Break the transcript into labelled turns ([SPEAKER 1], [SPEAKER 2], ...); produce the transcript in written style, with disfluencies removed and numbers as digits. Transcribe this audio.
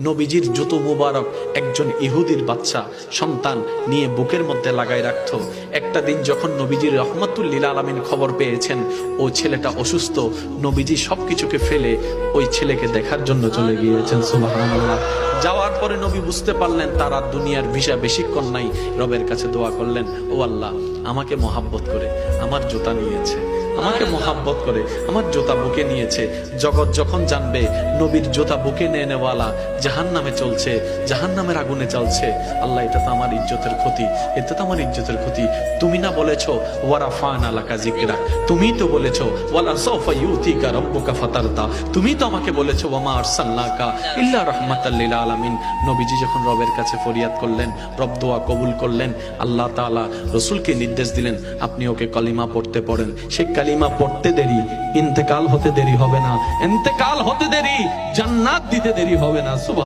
[SPEAKER 1] নবীজির জুতো মুবারক একজন ইহুদির বাচ্চা সন্তান নিয়ে বুকের মধ্যে লাগাই রাখতো। একটা দিন যখন নবীজির রহমাতুল লিল আলামিন খবর পেয়েছেন ও ছেলেটা অসুস্থ, নবীজি সবকিছুকে ফেলে ওই ছেলেকে দেখার জন্য চলে গিয়েছেন। সুবহানাল্লাহ। যাওয়ার পরে নবী বুঝতে পারলেন তার আর দুনিয়ার ভিসা বেশিক্ষণ নাই। রবের কাছে দোয়া করলেন, ও আল্লাহ, আমাকে মহাব্বত করে আমার জুতা নিয়েছে, আমাকে মহাব্বত করে আমার জুতা বুকে নিয়েছে। জগৎ যখন জানবে নবীর জুতা বুকে নিয়ে নেওয়ালা জাহান্নামে চলছে, জাহান্নামের আগুনে জ্বলছে, আল্লাহ, এটা তো আমার ইজ্জতের ক্ষতি, এটা তো আমার ইজ্জতের ক্ষতি। তুমি না বলেছো ওয়ারাফানা লাকা যিকরা, তুমি তো বলেছো ওয়ালা সাওফা ইউতিকা রাব্বুকা ফাতারদা, তুমি তো আমাকে বলেছো ওয়ামা আরসালনাকা ইল্লা রাহমাতাল লিল আলামিন। নবীজি যখন রবের কাছে ফরিয়াদ করলেন, রব দোয়া কবুল করলেন। আল্লাহ তাআলা রাসূলকে নির্দেশ দিলেন, আপনি ওকে কালিমা পড়তে পড়েন। সে কালিমা পড়তে দেরি, ইন্তেকাল হতে দেরি হবে না, ইন্তেকাল হতে দেরি, জান্নাত দিতে দেরি হবে না।